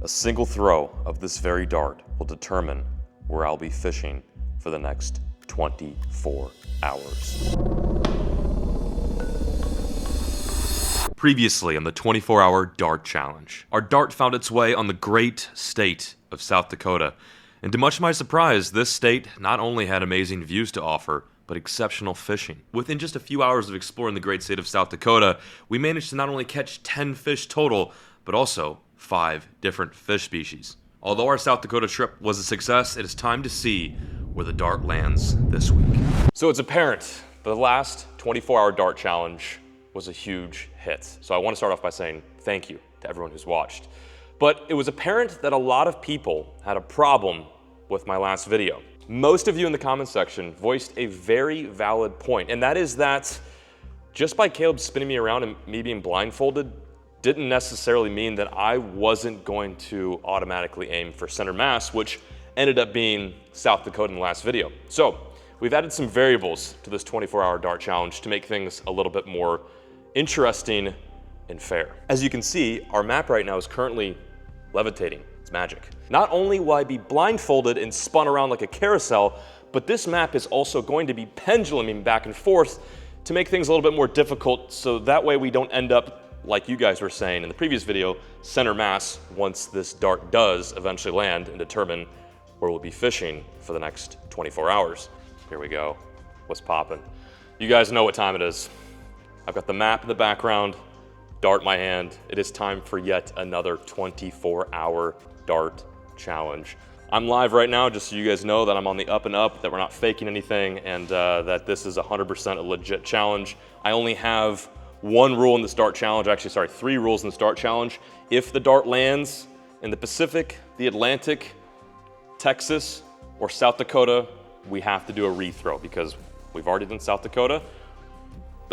A single throw of this very dart will determine where I'll be fishing for the next 24 hours. Previously on the 24-hour dart challenge, our dart found its way on the great state of South Dakota. And to much my surprise, this state not only had amazing views to offer, but exceptional fishing. Within just a few hours of exploring the great state of South Dakota, we managed to not only catch 10 fish total, but also 5 different fish species. Although our South Dakota trip was a success, it is time to see where the dart lands this week. So it's apparent the last 24-hour dart challenge was a huge hit. So I want to start off by saying thank you to everyone who's watched. But it was apparent that a lot of people had a problem with my last video. Most of you in the comments section voiced a very valid point, and that is that just by Caleb spinning me around and me being blindfolded didn't necessarily mean that I wasn't going to automatically aim for center mass, which ended up being South Dakota in the last video. So we've added some variables to this 24-hour dart challenge to make things a little bit more interesting and fair. As you can see, our map right now is currently levitating. It's magic. Not only will I be blindfolded and spun around like a carousel, but this map is also going to be penduluming back and forth to make things a little bit more difficult, so that way we don't end up, like you guys were saying in the previous video, center mass once this dart does eventually land and determine where we'll be fishing for the next 24 hours. Here we go. What's poppin'? You guys know what time it is. I've got the map in the background, dart in my hand. It is time for yet another 24-hour dart challenge. I'm live right now, just so you guys know that I'm on the up and up, that we're not faking anything, and that this is 100% a legit challenge. I only have one rule in this dart challenge, actually, sorry, 3 rules in this dart challenge. If the dart lands in the Pacific, the Atlantic, Texas, or South Dakota, we have to do a rethrow because we've already done South Dakota.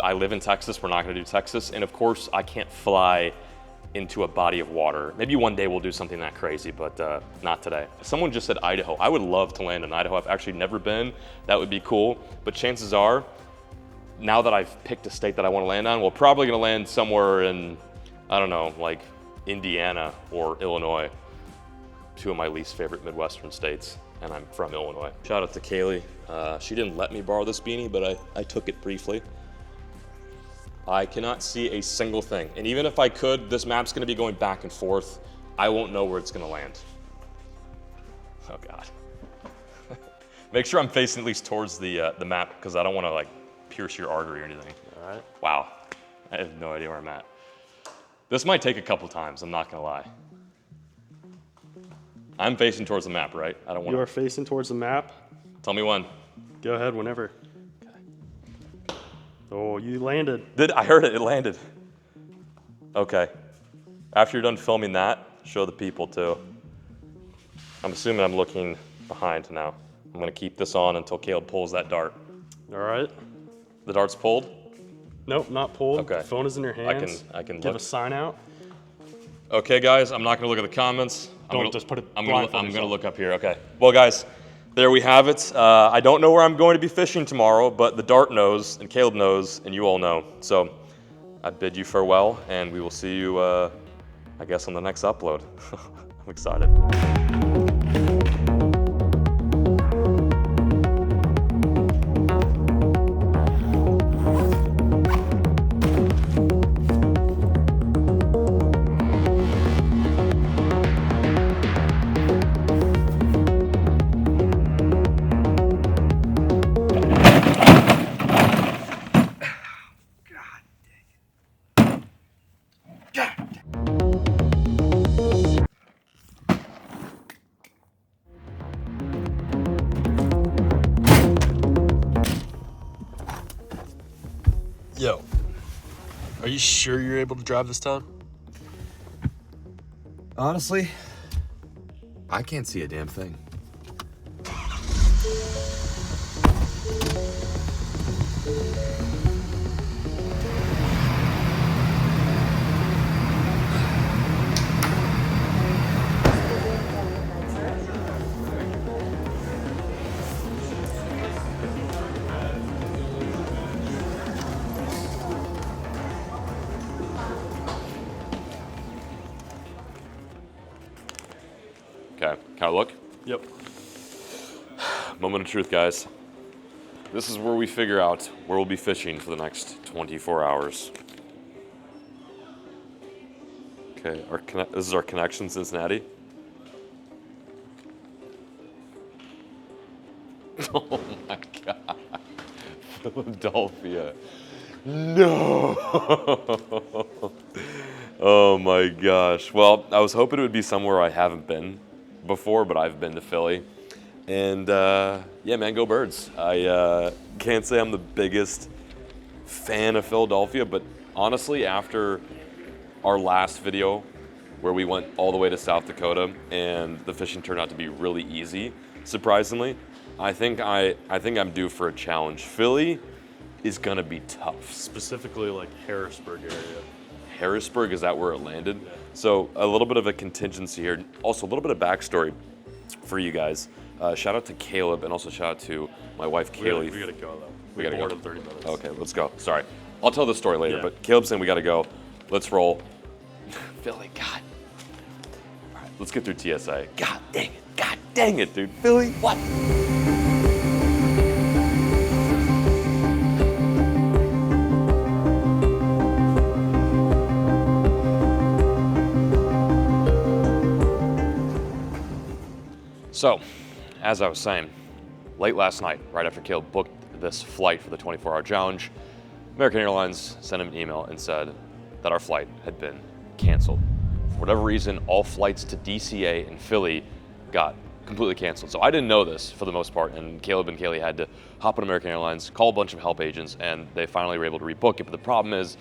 I live in Texas, we're not gonna do Texas. And of course, I can't fly into a body of water. Maybe one day we'll do something that crazy, but not today. Someone just said Idaho. I would love to land in Idaho. I've actually never been. That would be cool. But chances are, now that I've picked a state that I want to land on, we're probably going to land somewhere in, I don't know, like Indiana or Illinois, 2 of my least favorite Midwestern states, and I'm from Illinois. Shout out to Kaylee. She didn't let me borrow this beanie, but I took it briefly. I cannot see a single thing, and even if I could, this map's going to be going back and forth. I won't know where it's going to land. Oh God. Make sure I'm facing at least towards the map, because I don't want to like pierce your artery or anything. All right. Wow. I have no idea where I'm at. This might take a couple times, I'm not gonna lie. I'm facing towards the map, right? I don't want. You are facing towards the map. Tell me when. Go ahead, whenever. Okay. Oh, you landed. I heard it, it landed. Okay. After you're done filming that, show the people too. I'm assuming I'm looking behind now. I'm gonna keep this on until Caleb pulls that dart. All right. The dart's pulled? Nope, not pulled. Okay. The phone is in your hands. I can give look. a sign out. Okay, guys, I'm not gonna look at the comments. Just put it. I'm gonna look up here. Okay. Well, guys, there we have it. I don't know where I'm going to be fishing tomorrow, but the dart knows, and Caleb knows, and you all know. So I bid you farewell, and we will see you, I guess, on the next upload. I'm excited. Yo, are you sure you're able to drive this time? Honestly, I can't see a damn thing. Okay, can I look? Yep. Moment of truth, guys. This is where we figure out where we'll be fishing for the next 24 hours. Okay, this is our connection, Cincinnati. Oh my God. Philadelphia. No. Oh my gosh. Well, I was hoping it would be somewhere I haven't been before, but I've been to Philly. And yeah, man, go Birds. I can't say I'm the biggest fan of Philadelphia, but honestly, after our last video where we went all the way to South Dakota and the fishing turned out to be really easy, surprisingly, I think I'm due for a challenge. Philly is gonna be tough. Specifically like Harrisburg area. Harrisburg, is that where it landed? Yeah. So a little bit of a contingency here. Also a little bit of backstory for you guys. Shout out to Caleb and also shout out to my wife Kaylee. We gotta go though. We gotta We're go. bored in 30 minutes. Okay, let's go. Sorry. I'll tell the story later, Yeah. but Caleb's saying we gotta go. Let's roll. Philly, God. All right, let's get through TSA. God dang it. God dang it, dude. Philly, what? So, as I was saying, late last night, right after Caleb booked this flight for the 24-hour challenge, American Airlines sent him an email and said that our flight had been canceled. For whatever reason, all flights to DCA and Philly got completely canceled. So I didn't know this for the most part, and Caleb and Kaylee had to hop on American Airlines, call a bunch of help agents, and they finally were able to rebook it. But the problem is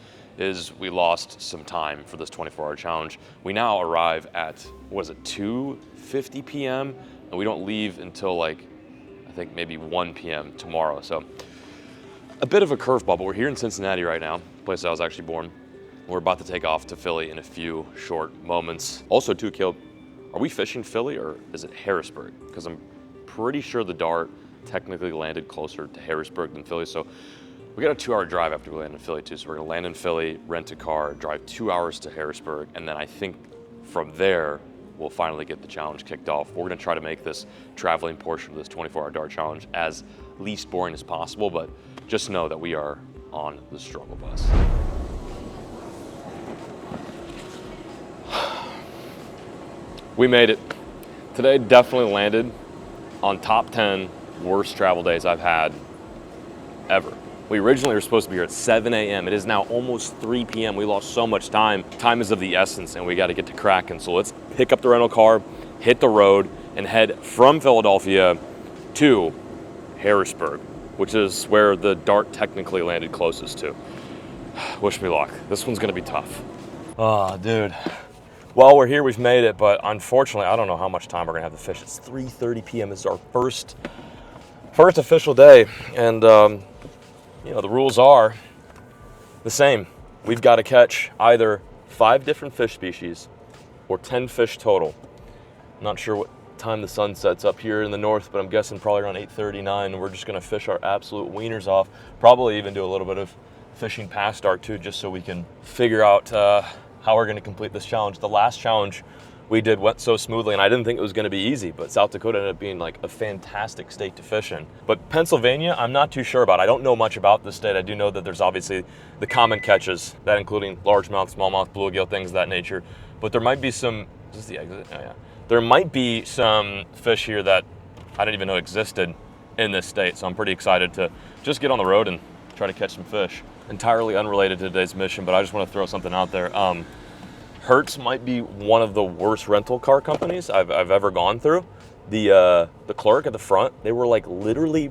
we lost some time for this 24-hour challenge. We now arrive at, 2:50 p.m., and we don't leave until like, I think maybe 1 p.m. tomorrow. So a bit of a curveball, but we're here in Cincinnati right now, place I was actually born. We're about to take off to Philly in a few short moments. Also too, Caleb, are we fishing Philly or is it Harrisburg? Because I'm pretty sure the Dart technically landed closer to Harrisburg than Philly. So we got a 2-hour drive after we land in Philly too. So we're gonna land in Philly, rent a car, drive 2 hours to Harrisburg, and then I think from there, we'll finally get the challenge kicked off. We're gonna try to make this traveling portion of this 24-hour Dart challenge as least boring as possible, but just know that we are on the struggle bus. We made it. Today definitely landed on top 10 worst travel days I've had ever. We originally were supposed to be here at 7 a.m. It is now almost 3 p.m. We lost so much time. Time is of the essence and we got to get to cracking. So let's pick up the rental car, hit the road, and head from Philadelphia to Harrisburg, which is where the Dart technically landed closest to. Wish me luck. This one's gonna be tough. Oh, dude. Well, we're here, we've made it, but unfortunately, I don't know how much time we're gonna have to fish. It's 3:30 p.m. This is our first official day, and you know, the rules are the same. We've got to catch either 5 different fish species or 10 fish total. I'm not sure what time the sun sets up here in the north, but I'm guessing probably around 8:39, and we're just gonna fish our absolute wieners off. Probably even do a little bit of fishing past dark too, just so we can figure out how we're gonna complete this challenge. The last challenge we did went so smoothly, and I didn't think it was gonna be easy, but South Dakota ended up being like a fantastic state to fish in. But Pennsylvania, I'm not too sure about. I don't know much about the state. I do know that there's obviously the common catches, that including largemouth, smallmouth, bluegill, things of that nature. But there might be some, is this the exit? Oh yeah. There might be some fish here that I didn't even know existed in this state, so I'm pretty excited to just get on the road and try to catch some fish. Entirely unrelated to today's mission, but I just want to throw something out there. Hertz might be one of the worst rental car companies I've ever gone through. The clerk at the front, they were like literally,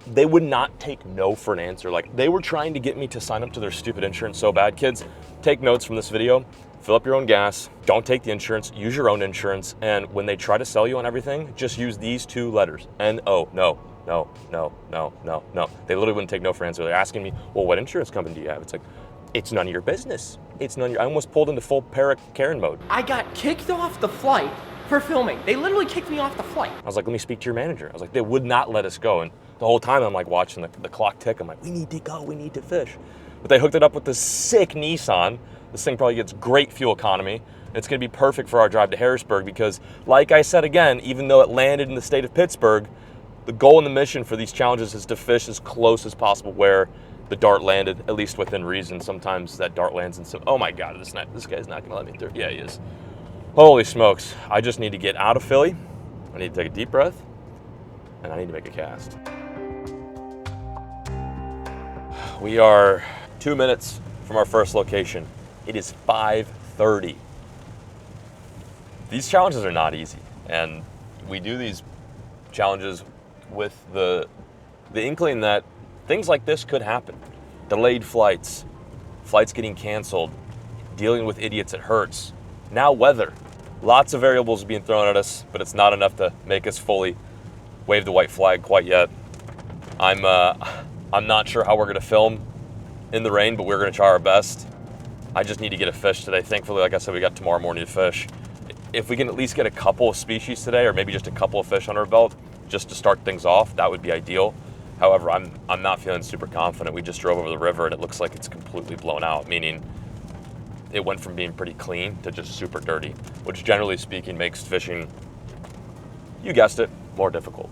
they would not take no for an answer. Like they were trying to get me to sign up to their stupid insurance so bad. Kids, take notes from this video. Fill up your own gas, don't take the insurance, use your own insurance, and when they try to sell you on everything, just use these 2 letters, N-O, no. They literally wouldn't take no for an answer. They're asking me, well, what insurance company do you have? It's like, it's none of your business. I almost pulled into full Karen mode. I got kicked off the flight for filming. They literally kicked me off the flight. I was like, let me speak to your manager. I was like, they would not let us go. And the whole time I'm like watching the clock tick. I'm like, we need to go, we need to fish. But they hooked it up with this sick Nissan. This thing probably gets great fuel economy. It's going to be perfect for our drive to Harrisburg because, like I said again, even though it landed in the state of Pittsburgh, the goal and the mission for these challenges is to fish as close as possible where the dart landed, at least within reason. Sometimes that dart lands in some... Oh my God, this guy's not going to let me through. Yeah, he is. Holy smokes. I just need to get out of Philly. I need to take a deep breath, and I need to make a cast. We are 2 minutes from our first location. It is 5:30. These challenges are not easy, and we do these challenges with the inkling that things like this could happen. Delayed flights, flights getting canceled, dealing with idiots it hurts. Now weather. Lots of variables being thrown at us, but it's not enough to make us fully wave the white flag quite yet. I'm not sure how we're going to film in the rain, but we're going to try our best. I just need to get a fish today. Thankfully, like I said, we got tomorrow morning to fish. If we can at least get a couple of species today, or maybe just a couple of fish under our belt, just to start things off, that would be ideal. However, I'm not feeling super confident. We just drove over the river and it looks like it's completely blown out, meaning it went from being pretty clean to just super dirty, which generally speaking makes fishing, you guessed it, more difficult.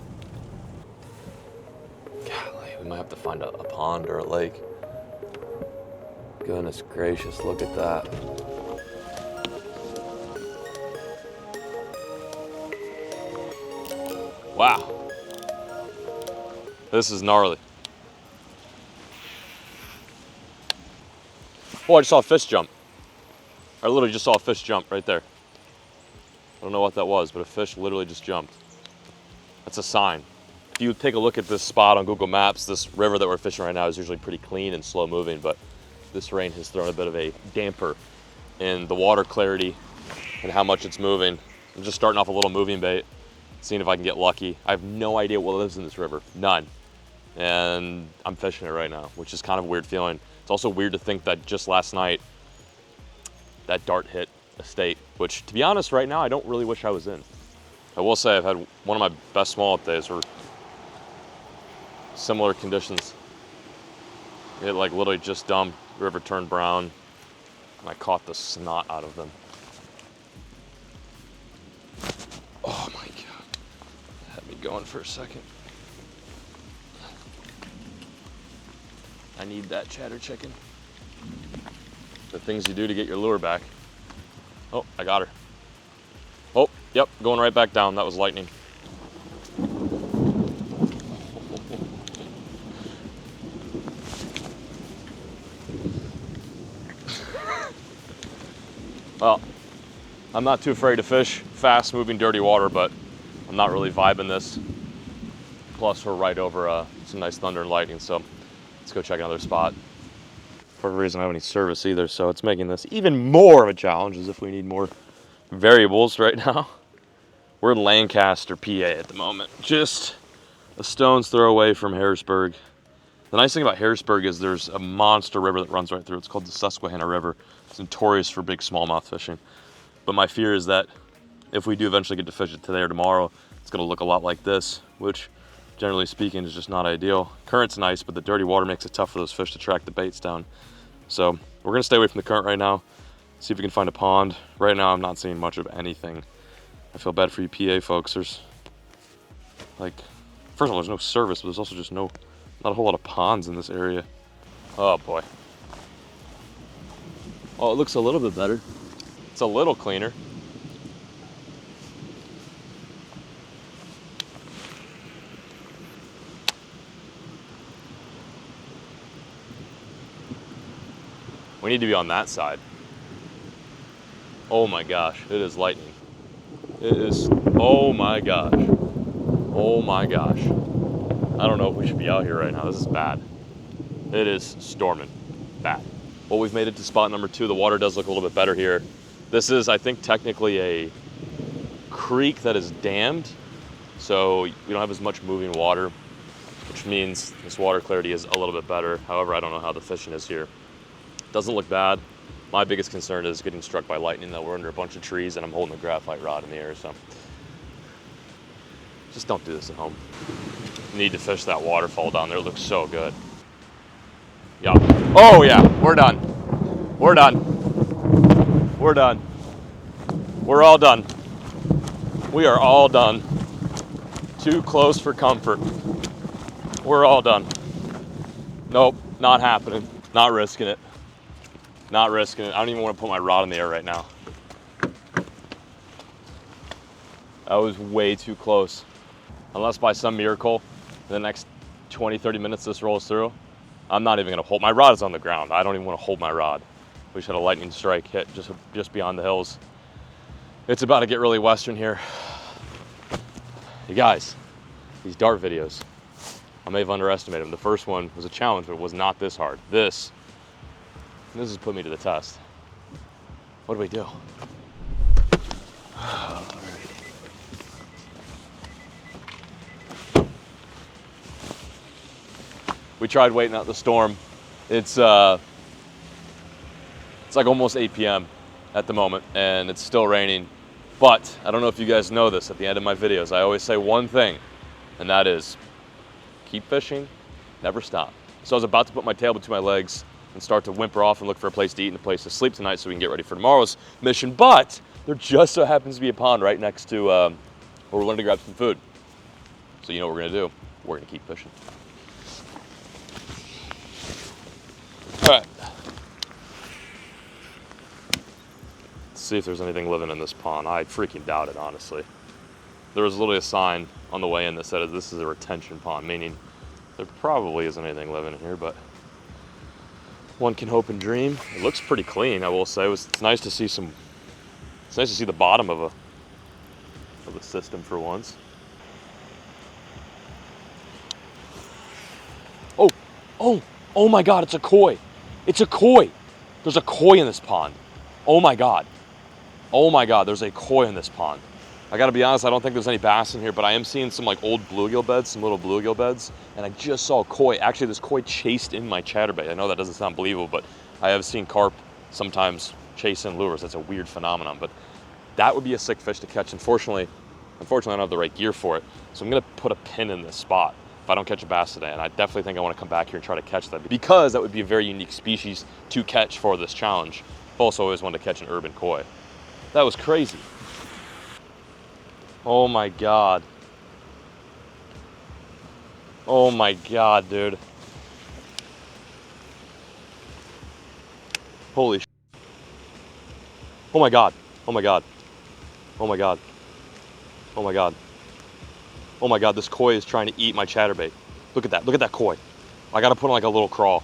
Golly, we might have to find a pond or a lake. Goodness gracious, look at that. Wow. This is gnarly. Oh, I just saw a fish jump. I literally just saw a fish jump right there. I don't know what that was, but a fish literally just jumped. That's a sign. If you take a look at this spot on Google Maps, this river that we're fishing right now is usually pretty clean and slow moving, but this rain has thrown a bit of a damper in the water clarity and how much it's moving. I'm just starting off a little moving bait, seeing if I can get lucky. I have no idea what lives in this river, none. And I'm fishing it right now, which is kind of a weird feeling. It's also weird to think that just last night, that dart hit a state, which to be honest right now, I don't really wish I was in. I will say I've had one of my best small days where similar conditions. It like literally just dumped, river turned brown, and I caught the snot out of them. Oh my God, had me going for a second. I need that chatter chicken. The things you do to get your lure back. Oh, I got her. Oh, yep, going right back down. That was lightning. Well, I'm not too afraid to fish fast moving dirty water, but I'm not really vibing this. Plus we're right over some nice thunder and lightning, so let's go check another spot. For whatever reason I don't have any service either, so it's making this even more of a challenge as if we need more variables right now. We're in Lancaster, PA at the moment. Just a stone's throw away from Harrisburg. The nice thing about Harrisburg is there's a monster river that runs right through. It's called the Susquehanna River. It's notorious for big smallmouth fishing. But my fear is that if we do eventually get to fish it today or tomorrow, it's gonna look a lot like this, which generally speaking is just not ideal. Current's nice, but the dirty water makes it tough for those fish to track the baits down. So we're gonna stay away from the current right now, see if we can find a pond. Right now I'm not seeing much of anything. I feel bad for you PA folks. There's like, first of all, there's no service, but there's also just not a whole lot of ponds in this area. Oh boy. Oh, it looks a little bit better. It's a little cleaner. We need to be on that side. Oh my gosh, it is lightning. It is, oh my gosh. Oh my gosh. I don't know if we should be out here right now. This is bad. It is storming. Bad. Well, we've made it to spot number 2. The water does look a little bit better here. This is, I think, technically a creek that is dammed. So we don't have as much moving water, which means this water clarity is a little bit better. However, I don't know how the fishing is here. Doesn't look bad. My biggest concern is getting struck by lightning, though. We're under a bunch of trees and I'm holding a graphite rod in the air, so just don't do this at home. You need to fish that waterfall down there. It looks so good. Yeah. Oh yeah, we're done. We're done. We're done. We're all done. We are all done. Too close for comfort. We're all done. Nope, not happening. Not risking it. Not risking it. I don't even want to put my rod in the air right now. That was way too close. Unless by some miracle, in the next 20, 30 minutes this rolls through, I'm not even gonna hold, my rod is on the ground. I don't even wanna hold my rod. We just had a lightning strike hit just beyond the hills. It's about to get really western here. You guys, these dart videos, I may have underestimated them. The first one was a challenge, but it was not this hard. This has put me to the test. What do we do? We tried waiting out the storm. It's like almost 8 p.m. at the moment, and it's still raining. But I don't know if you guys know this, at the end of my videos, I always say one thing, and that is, keep fishing, never stop. So I was about to put my tail between my legs and start to whimper off and look for a place to eat and a place to sleep tonight so we can get ready for tomorrow's mission. But there just so happens to be a pond right next to where we wanted to grab some food. So you know what we're gonna do? We're gonna keep fishing. All right. Let's see if there's anything living in this pond. I freaking doubt it, honestly. There was literally a sign on the way in that said this is a retention pond, meaning there probably isn't anything living in here, but one can hope and dream. It looks pretty clean, I will say. It's nice to see it's nice to see the bottom of the system for once. Oh my God, it's a koi. It's a koi. There's a koi in this pond. Oh my God, there's a koi in this pond. I gotta be honest, I don't think there's any bass in here, but I am seeing some like old bluegill beds, some little bluegill beds, and I just saw a koi. Actually, this koi chased in my chatterbait. I know that doesn't sound believable, but I have seen carp sometimes chase in lures. That's a weird phenomenon, but that would be a sick fish to catch. Unfortunately, I don't have the right gear for it, so I'm gonna put a pin in this spot if I don't catch a bass today, and I definitely think I wanna come back here and try to catch that, because that would be a very unique species to catch for this challenge. I've also always wanted to catch an urban koi. That was crazy. Oh my God. Oh my God, dude. Holy shit. Oh my God. Oh my God. Oh my God. Oh my God. Oh my God, this koi is trying to eat my chatterbait. Look at that. Look at that koi. I gotta put on like a little crawl.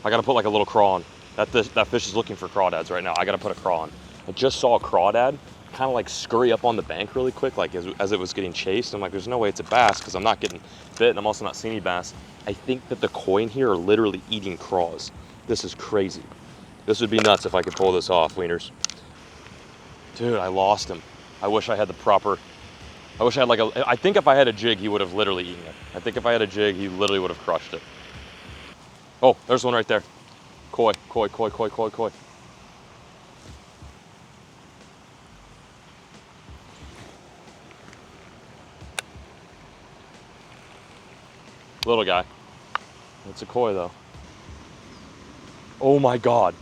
I gotta put like a little crawl on. That fish is looking for crawdads right now. I gotta put a crawl on. I just saw a crawdad kind of like scurry up on the bank really quick, like as it was getting chased. I'm like, there's no way it's a bass because I'm not getting bit, and I'm also not seeing any bass. I think that the koi in here are literally eating craws. This is crazy. This would be nuts if I could pull this off, wieners. Dude, I lost him. I wish I had the proper, I think if I had a jig, he would have literally eaten it. I think if I had a jig, he literally would have crushed it. Oh, there's one right there. Koi, koi, koi, koi, koi, koi. Little guy. It's a koi though. Oh my God.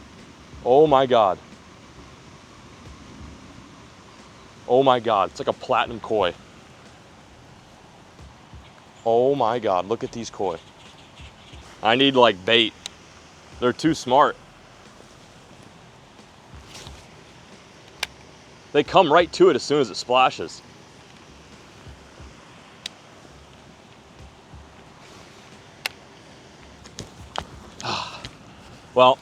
Oh my God. Oh my God. It's like a platinum koi. Oh my God. Look at these koi. I need like bait. They're too smart. They come right to it as soon as it splashes. Well,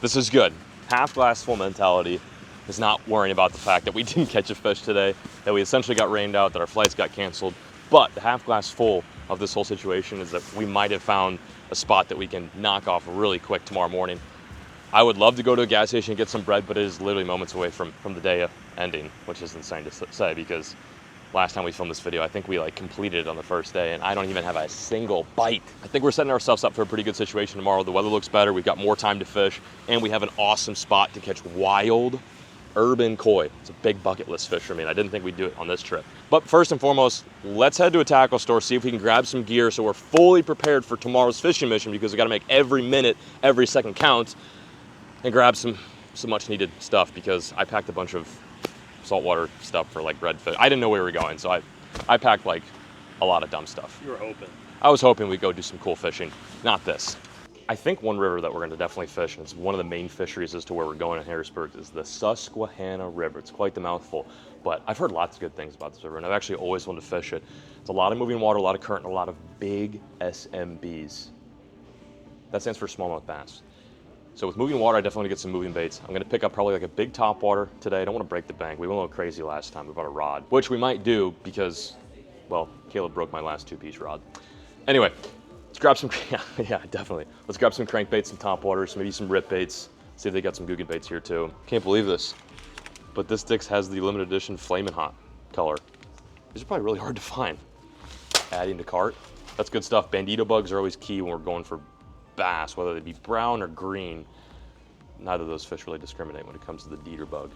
this is good. Half glass full mentality is not worrying about the fact that we didn't catch a fish today, that we essentially got rained out, that our flights got canceled. But the half glass full of this whole situation is that we might have found a spot that we can knock off really quick tomorrow morning. I would love to go to a gas station and get some bread, but it is literally moments away from the day ending, which is insane to say, because last time we filmed this video, I think we like completed it on the first day, and I don't even have a single bite. I think we're setting ourselves up for a pretty good situation tomorrow. The weather looks better, we've got more time to fish, and we have an awesome spot to catch wild urban koi. It's a big bucket list fish for me, and I didn't think we'd do it on this trip. But first and foremost, let's head to a tackle store, see if we can grab some gear so we're fully prepared for tomorrow's fishing mission, because we gotta make every minute, every second count, and grab some some much needed stuff because I packed a bunch of saltwater stuff for like redfish. I didn't know where we were going, so I packed like a lot of dumb stuff. You were hoping. I was hoping we'd go do some cool fishing, not this. I think one river that we're going to definitely fish, and it's one of the main fisheries as to where we're going in Harrisburg, is the Susquehanna River. It's quite the mouthful, but I've heard lots of good things about this river, and I've actually always wanted to fish it. It's a lot of moving water, a lot of current, and a lot of big SMBs. That stands for smallmouth bass. So with moving water, I definitely want to get some moving baits. I'm going to pick up probably like a big topwater today. I don't want to break the bank. We went a little crazy last time. We bought a rod, which we might do because, well, Caleb broke my last 2-piece rod. Anyway, let's grab some, yeah, definitely. Let's grab some crankbaits, some topwaters, maybe some rip baits. See if they got some Googan baits here too. Can't believe this, but this Dix has the limited edition Flamin' Hot color. These are probably really hard to find. Adding to cart. That's good stuff. Bandito bugs are always key when we're going for bass, whether they be brown or green. Neither of those fish really discriminate when it comes to the Dieter bug.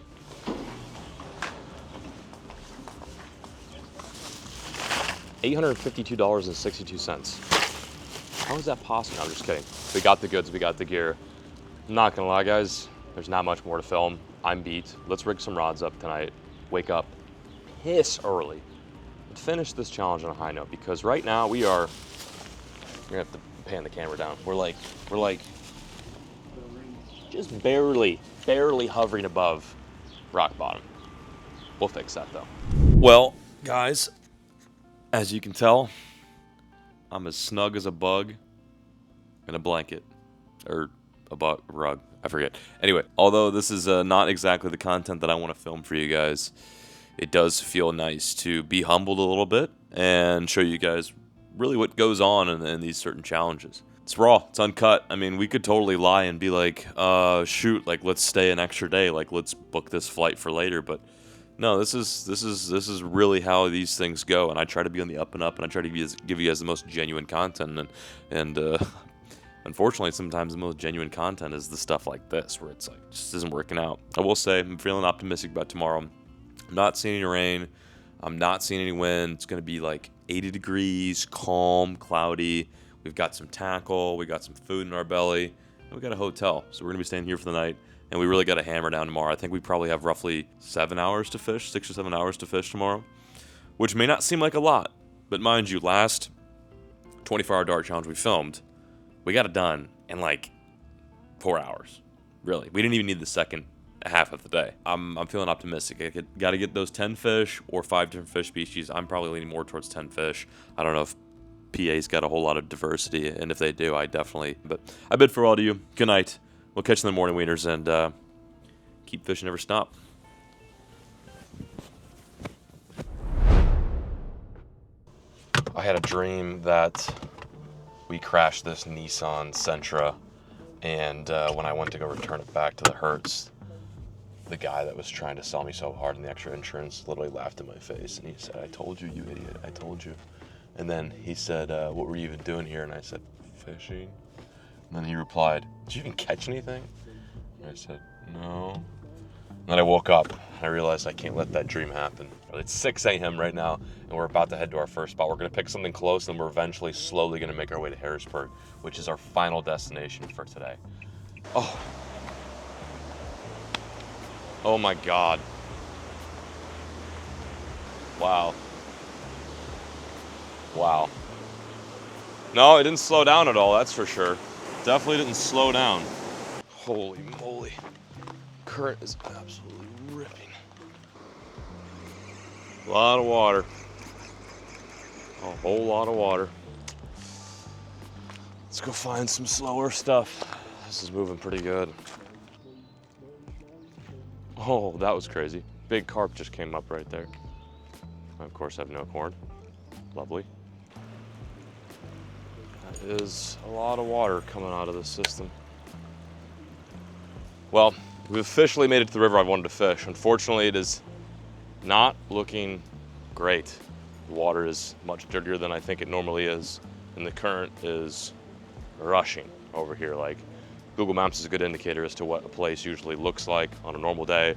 $852.62. How is that possible? No, I'm just kidding. We got the goods, we got the gear. I'm not gonna lie, guys, there's not much more to film. I'm beat. Let's rig some rods up tonight. Wake up piss early and finish this challenge on a high note, because right now we're gonna have to pan the camera down. We're like just barely hovering above rock bottom. We'll fix that though. Well, guys, as you can tell, I'm as snug as a bug in a blanket, or a rug, I forget. Anyway, although this is not exactly the content that I want to film for you guys, it does feel nice to be humbled a little bit and show you guys really what goes on in these certain challenges. It's raw, it's uncut. I mean, we could totally lie and be like, shoot, like let's stay an extra day, like let's book this flight for later, but no, this is really how these things go, and I try to be on the up and up, and I try to give you guys the most genuine content, and unfortunately, sometimes the most genuine content is the stuff like this, where it's like just isn't working out. I will say I'm feeling optimistic about tomorrow. I'm not seeing any rain. I'm not seeing any wind. It's going to be like 80 degrees, calm, cloudy. We've got some tackle. We got some food in our belly, and we got a hotel, so we're going to be staying here for the night. And we really got to hammer down tomorrow. I think we probably have roughly 7 hours to fish, 6 or 7 hours to fish tomorrow, which may not seem like a lot. But mind you, last 24-hour dart challenge we filmed, we got it done in like 4 hours. Really. We didn't even need the second half of the day. I'm feeling optimistic. I got to get those 10 fish or 5 different fish species. I'm probably leaning more towards 10 fish. I don't know if PA's got a whole lot of diversity, and if they do, I definitely. But I bid for all of you. Good night. We'll catch you in the morning, wieners, and keep fishing, never stop. I had a dream that we crashed this Nissan Sentra, and when I went to go return it back to the Hertz, the guy that was trying to sell me so hard on the extra insurance literally laughed in my face, and he said, "I told you, you idiot, I told you." And then he said, "What were you even doing here?" And I said, "Fishing." And then he replied, "Did you even catch anything?" And I said, "No." And then I woke up and I realized I can't let that dream happen. It's 6 a.m. right now, and we're about to head to our first spot. We're going to pick something close, and we're eventually slowly going to make our way to Harrisburg, which is our final destination for today. Oh. Oh my God. Wow. Wow. No, it didn't slow down at all, that's for sure. Definitely didn't slow down. Holy moly. Current is absolutely ripping. A lot of water. A whole lot of water. Let's go find some slower stuff. This is moving pretty good. Oh, that was crazy. Big carp just came up right there. I, of course, have no corn. Lovely. That is a lot of water coming out of this system. Well, we've officially made it to the river I wanted to fish. Unfortunately, it is not looking great. The water is much dirtier than I think it normally is, and the current is rushing over here. Like, Google Maps is a good indicator as to what a place usually looks like on a normal day.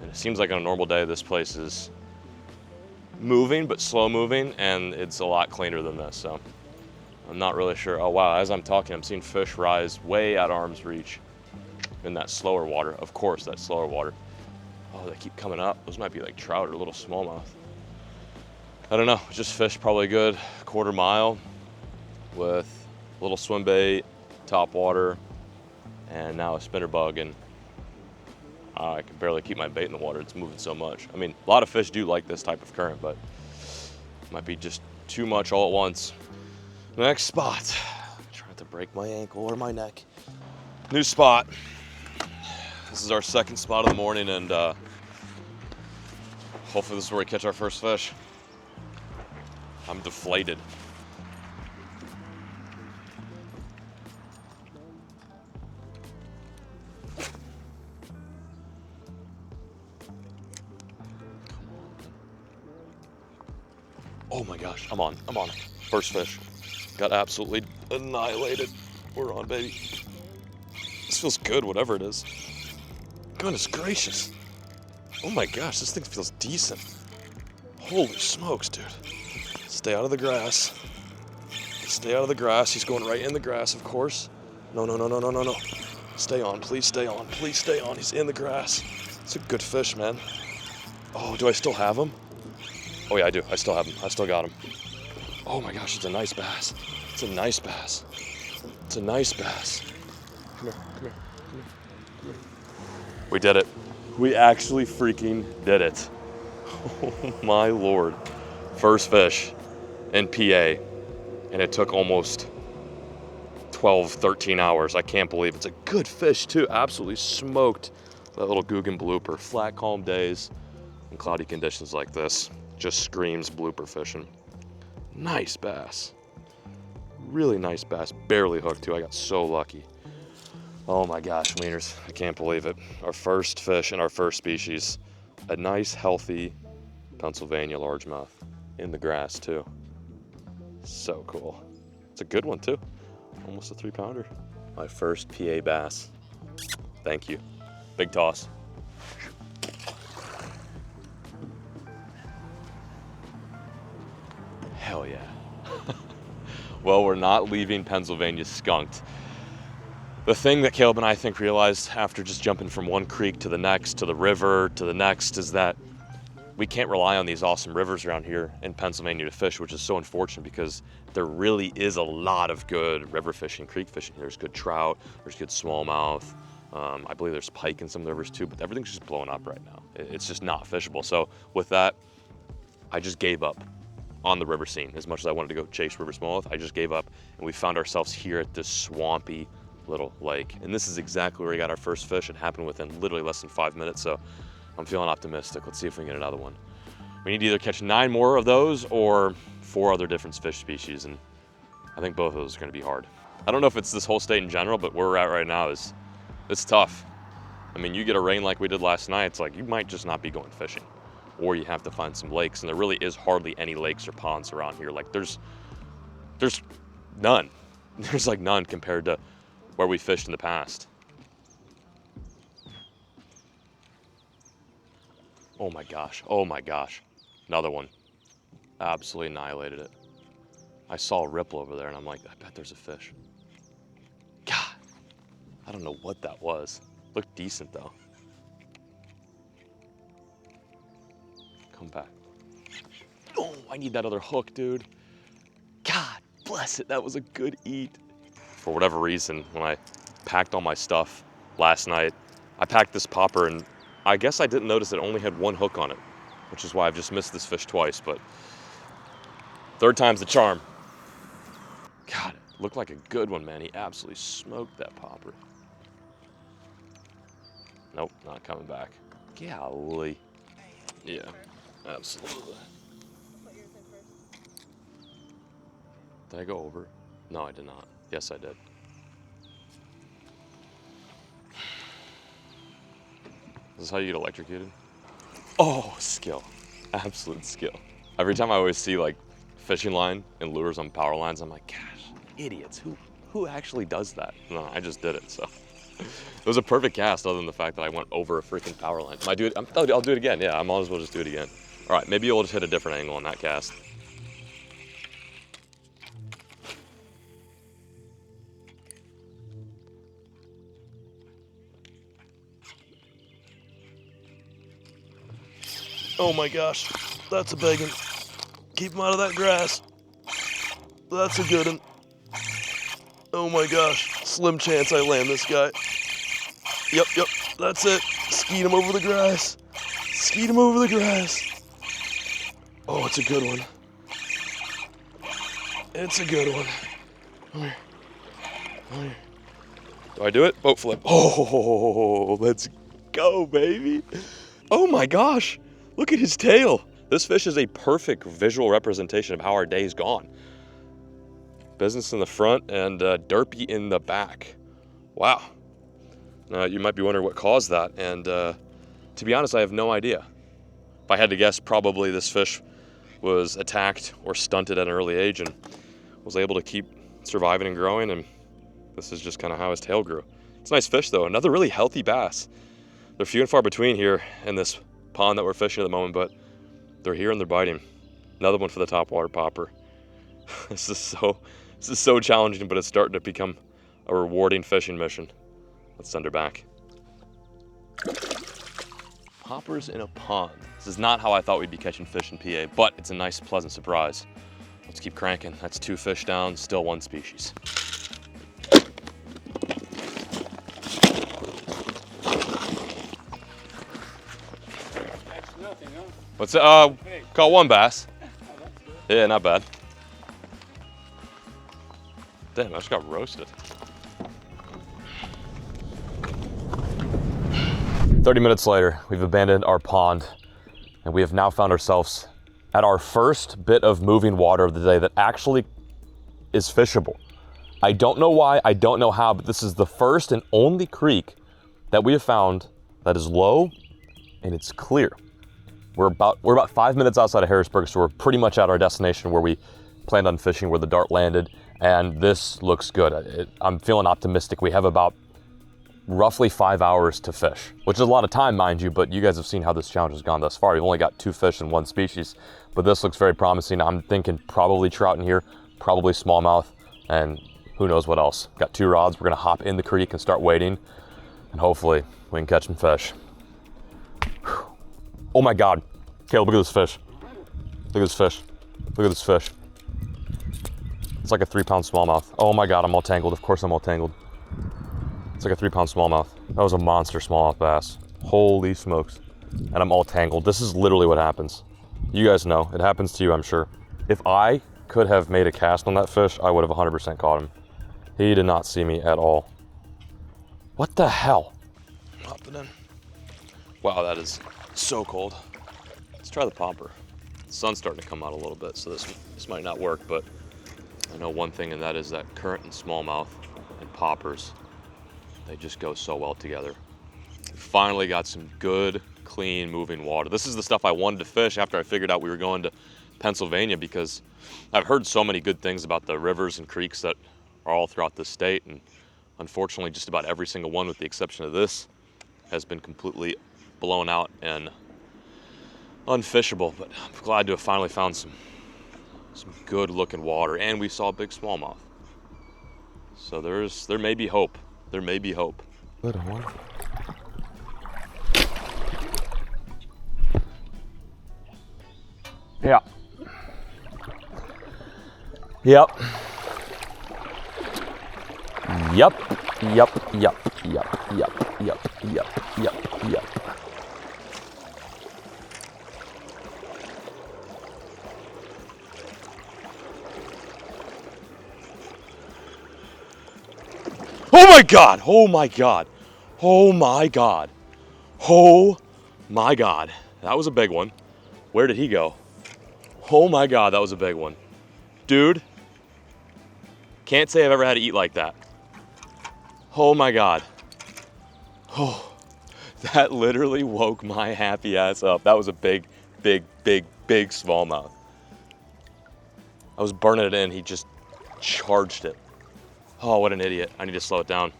And it seems like on a normal day, this place is moving, but slow moving, and it's a lot cleaner than this, so I'm not really sure. Oh wow, as I'm talking, I'm seeing fish rise way at arm's reach. in that slower water. Of course, that slower water. Oh, they keep coming up. Those might be like trout or little smallmouth. I don't know, just fished probably a good quarter mile with a little swim bait, top water, and now a spinner bug, and I can barely keep my bait in the water. It's moving so much. I mean, a lot of fish do like this type of current, but it might be just too much all at once. Next spot. I'm trying to break my ankle or my neck. New spot. This is our second spot of the morning, and hopefully this is where we catch our first fish. I'm deflated. Oh my gosh, I'm on. First fish. Got absolutely annihilated. We're on, baby. This feels good, whatever it is. Goodness gracious. Oh my gosh, this thing feels decent. Holy smokes, dude. Stay out of the grass. Stay out of the grass. He's going right in the grass, of course. No. Stay on, please stay on. Please stay on. He's in the grass. It's a good fish, man. Oh, do I still have him? Oh yeah, I do. I still have him. I still got him. Oh my gosh, it's a nice bass. It's a nice bass. It's a nice bass. Come here. We did it. We actually freaking did it. Oh my Lord. First fish in PA, and it took almost 12, 13 hours. I can't believe it's a good fish too. Absolutely smoked that little Guggen blooper. Flat, calm days and cloudy conditions like this just screams blooper fishing. Nice bass. Really nice bass. Barely hooked too. I got so lucky. Oh my gosh, wieners. I can't believe it. Our first fish in our first species. A nice, healthy Pennsylvania largemouth in the grass too. So cool. It's a good one too. Almost a 3-pounder. My first PA bass. Thank you. Big toss. Hell yeah. Well, we're not leaving Pennsylvania skunked. The thing that Caleb and I think realized after just jumping from one creek to the next, to the river, to the next, is that we can't rely on these awesome rivers around here in Pennsylvania to fish, which is so unfortunate because there really is a lot of good river fishing, creek fishing. There's good trout, there's good smallmouth. I believe there's pike in some of the rivers too, but everything's just blowing up right now. It's just not fishable. So with that, I just gave up on the river scene. As much as I wanted to go chase river smallmouth, I just gave up, and we found ourselves here at this swampy little lake. And this is exactly where we got our first fish. It happened within literally less than 5 minets, so I'm feeling optimistic. Let's see if we can get another one. We need to either catch 9 more of those or 4 other different fish species, and I think both of those are gonna be hard. I don't know if it's this whole state in general, but where we're at right now it's tough. I mean, you get a rain like we did last night, it's like you might just not be going fishing, or you have to find some lakes, and there really is hardly any lakes or ponds around here. Like there's none. There's like none compared to where we fished in the past. Oh my gosh. Another one. Absolutely annihilated it. I saw a ripple over there and I'm like, I bet there's a fish. God, I don't know what that was. Looked decent though. Come back. Oh, I need that other hook, dude. God bless it, that was a good eat. For whatever reason, when I packed all my stuff last night, I packed this popper and I guess I didn't notice it only had 1 hook on it, which is why I've just missed this fish twice, but third time's the charm. God, it looked like a good one, man. He absolutely smoked that popper. Nope, not coming back. Golly. Yeah, absolutely. Did I go over? No, I did not. Yes, I did. Is this how you get electrocuted? Oh, skill. Absolute skill. Every time I always see like fishing line and lures on power lines, I'm like, gosh, idiots. Who actually does that? No, I just did it, so. It was a perfect cast other than the fact that I went over a freaking power line. I'll do it again. Yeah, I might as well just do it again. All right, maybe you'll just hit a different angle on that cast. Oh my gosh, that's a big one. Keep him out of that grass. That's a good one. Oh my gosh, slim chance I land this guy. Yep, that's it. Skeet him over the grass. Skeet him over the grass. Oh, it's a good one. It's a good one. Come here. Come here. Do I do it? Boat flip. Oh, let's go, baby. Oh my gosh, look at his tail. This fish is a perfect visual representation of how our day's gone. Business in the front and derpy in the back. Wow. Now, you might be wondering what caused that, and to be honest, I have no idea. If I had to guess, probably this fish was attacked or stunted at an early age and was able to keep surviving and growing, and this is just kind of how his tail grew. It's a nice fish, though. Another really healthy bass. They're few and far between here in this pond that we're fishing at the moment, but they're here and they're biting. Another one for the topwater popper. This is so challenging, but it's starting to become a rewarding fishing mission. Let's send her back. Poppers in a pond. This is not how I thought we'd be catching fish in PA, but it's a nice, pleasant surprise. Let's keep cranking. That's 2 fish down, still 1 species. What's caught 1 bass. Yeah, not bad. Damn, I just got roasted. 30 minutes later, we've abandoned our pond, and we have now found ourselves at our first bit of moving water of the day that actually is fishable. I don't know why, I don't know how, but this is the first and only creek that we have found that is low and it's clear. We're about 5 minutes outside of Harrisburg, so we're pretty much at our destination where we planned on fishing, where the dart landed, and this looks good. I'm feeling optimistic. We have about roughly 5 hours to fish, which is a lot of time, mind you, but you guys have seen how this challenge has gone thus far. We've only got 2 fish in 1 species, but this looks very promising. I'm thinking probably trout in here, probably smallmouth, and who knows what else. Got 2 rods. We're gonna hop in the creek and start wading, and hopefully we can catch some fish. Whew. Oh my God, Caleb, look at this fish. Look at this fish. Look at this fish. It's like a 3-pound smallmouth. Oh my God, I'm all tangled. Of course I'm all tangled. It's like a 3-pound smallmouth. That was a monster smallmouth bass. Holy smokes. And I'm all tangled. This is literally what happens. You guys know, it happens to you, I'm sure. If I could have made a cast on that fish, I would have 100% caught him. He did not see me at all. What the hell? Hopping in. Wow, that is so cold. Let's try the popper. The sun's starting to come out a little bit, so this might not work, but I know one thing, and that is that current and smallmouth and poppers, they just go so well together. We finally got some good, clean, moving water. This is the stuff I wanted to fish after I figured out we were going to Pennsylvania, because I've heard so many good things about the rivers and creeks that are all throughout the state, and unfortunately just about every single one, with the exception of this, has been completely blown out and unfishable. But I'm glad to have finally found some good looking water, and we saw a big smallmouth. So there may be hope. There may be hope. Good one. Yeah. Yep. Yep. Yep. Yep. Yep. Yep. Yep. Yep. Yep. Yep. Oh my God! Oh my God! Oh my God! Oh my God! That was a big one. Where did he go? Oh my God, that was a big one. Dude, can't say I've ever had to eat like that. Oh my God. Oh, that literally woke my happy ass up. That was a big, big, big, big smallmouth. I was burning it in, he just charged it. Oh, what an idiot. I need to slow it down.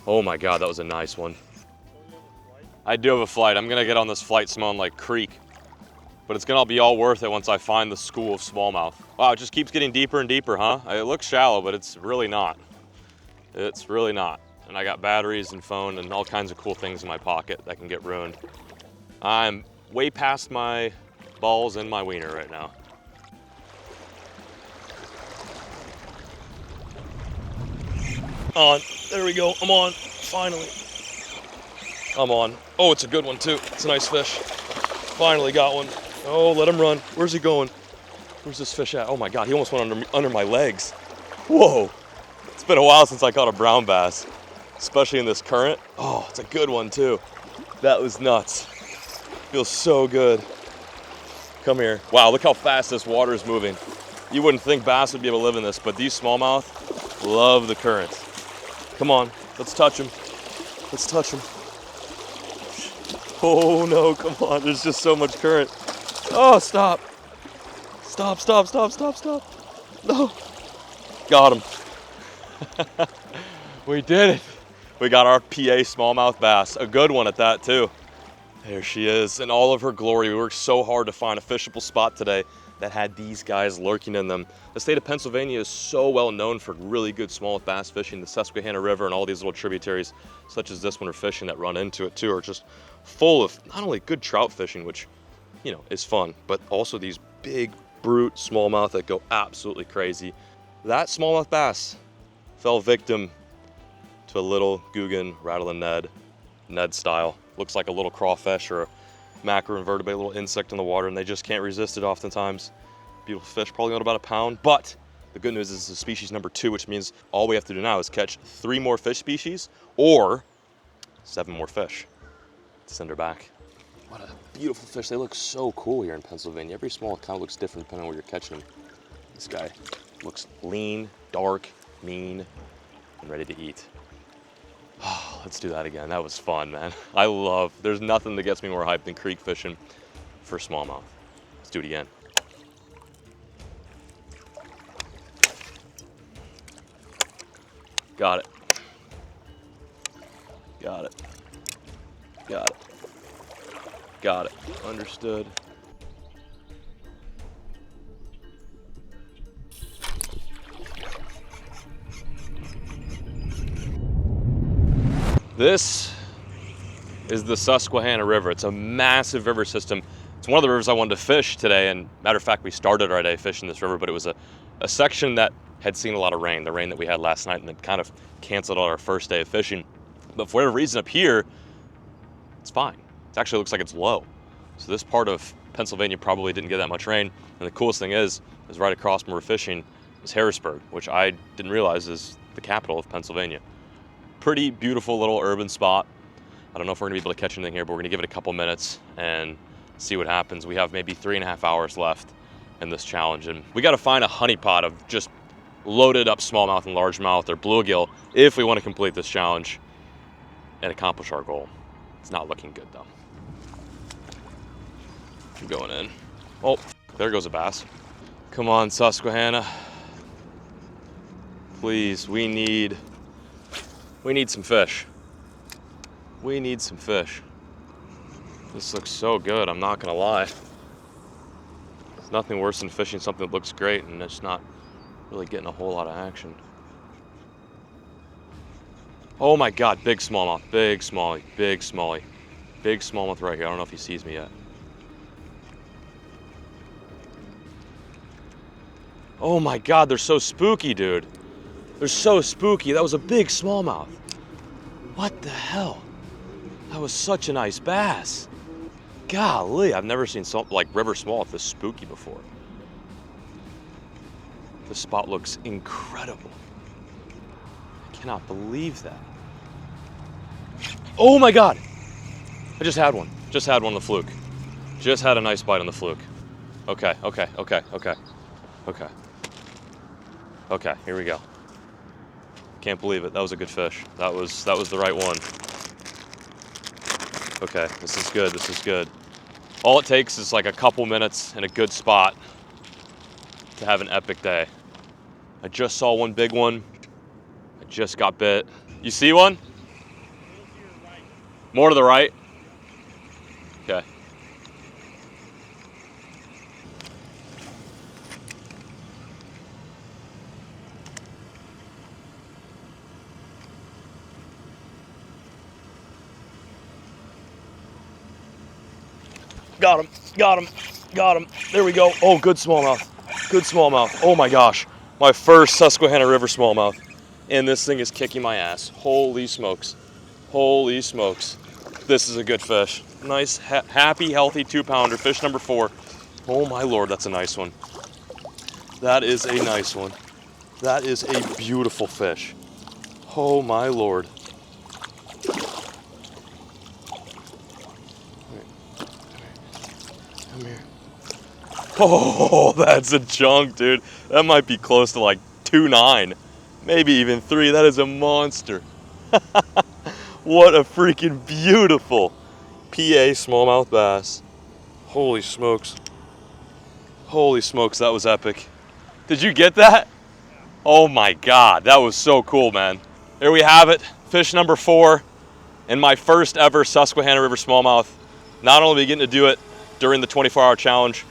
Oh my God, that was a nice one. I do have a flight. I'm gonna get on this flight smelling like creek, but it's gonna be all worth it once I find the school of smallmouth. Wow, it just keeps getting deeper and deeper, huh? It looks shallow, but it's really not. It's really not. And I got batteries and phone and all kinds of cool things in my pocket that can get ruined. I'm way past my balls and my wiener right now. On, there we go, I'm on, finally. I'm on. Oh, it's a good one too. It's a nice fish. Finally got one. Oh, let him run. Where's he going? Where's this fish at? Oh my God, he almost went under my legs. Whoa. It's been a while since I caught a brown bass, especially in this current. Oh, it's a good one too. That was nuts. Feels so good. Come here. Wow, look how fast this water is moving. You wouldn't think bass would be able to live in this, but these smallmouth love the current. Come on, let's touch them. Let's touch them. Oh no, come on, there's just so much current. Oh, stop. Stop, stop, stop, stop, stop. No. Got him. We did it. We got our PA smallmouth bass, a good one at that too. There she is in all of her glory. We worked so hard to find a fishable spot today that had these guys lurking in them. The state of Pennsylvania is so well known for really good smallmouth bass fishing. The Susquehanna River and all these little tributaries, such as this one, are fishing that run into it too, are just full of not only good trout fishing, which, you know, is fun, but also these big brute smallmouth that go absolutely crazy. That smallmouth bass fell victim to a little Guggen rattling Ned style. Looks like a little crawfish or a macroinvertebrate, little insect in the water, and they just can't resist it oftentimes. Beautiful fish, probably about a pound, but the good news is it's species number 2, which means all we have to do now is catch 3 more fish species or 7 more fish to send her back. What a beautiful fish. They look so cool here in Pennsylvania. Every small kind of looks different depending on where you're catching them. This guy looks lean, dark, mean, and ready to eat. Oh, let's do that again. That was fun, man. There's nothing that gets me more hyped than creek fishing for smallmouth. Let's do it again. Got it. Got it. Got it. Got it. Understood. This is the Susquehanna River. It's a massive river system. It's one of the rivers I wanted to fish today, and matter of fact, we started our day fishing this river, but it was a section that had seen a lot of rain, the rain that we had last night, and it kind of canceled out our first day of fishing. But for whatever reason up here, it's fine. It actually looks like it's low. So this part of Pennsylvania probably didn't get that much rain. And the coolest thing is right across from where we're fishing is Harrisburg, which I didn't realize is the capital of Pennsylvania. Pretty beautiful little urban spot. I don't know if we're gonna be able to catch anything here, but we're gonna give it a couple minutes and see what happens. We have maybe 3.5 hours left in this challenge, and we gotta find a honeypot of just loaded up smallmouth and largemouth or bluegill if we wanna complete this challenge and accomplish our goal. It's not looking good though. I'm going in. Oh, there goes a bass. Come on, Susquehanna. Please, we need some fish. We need some fish. This looks so good, I'm not gonna lie. There's nothing worse than fishing something that looks great and it's not really getting a whole lot of action. Oh my God, big smallmouth, big smallie, big smallie. Big smallmouth right here, I don't know if he sees me yet. Oh my God, they're so spooky, dude. They're so spooky. That was a big smallmouth. What the hell? That was such a nice bass. Golly, I've never seen like river smallmouth this spooky before. This spot looks incredible. I cannot believe that. Oh my God. I just had one. Just had one on the fluke. Just had a nice bite on the fluke. Okay. Okay, here we go. Can't believe it. That was a good fish. That was the right one. Okay, this is good. This is good. All it takes is like a couple minutes in a good spot to have an epic day. I just saw one big one. I just got bit. You see one? More to the right? Okay. Got him, got him, got him. There we go. Oh, good smallmouth. Good smallmouth. Oh my gosh. My first Susquehanna River smallmouth. And this thing is kicking my ass. Holy smokes. Holy smokes. This is a good fish. Nice, happy, healthy 2-pounder. Fish number 4. Oh my Lord, that's a nice one. That is a nice one. That is a beautiful fish. Oh my Lord. Come here. Oh, that's a chunk, dude. That might be close to like 2.9, maybe even 3. That is a monster. What a freaking beautiful PA smallmouth bass. Holy smokes. Holy smokes, that was epic. Did you get that? Oh my God, that was so cool, man. There we have it, fish number 4 and my first ever Susquehanna River smallmouth. Not only are we getting to do it during the 24-hour challenge,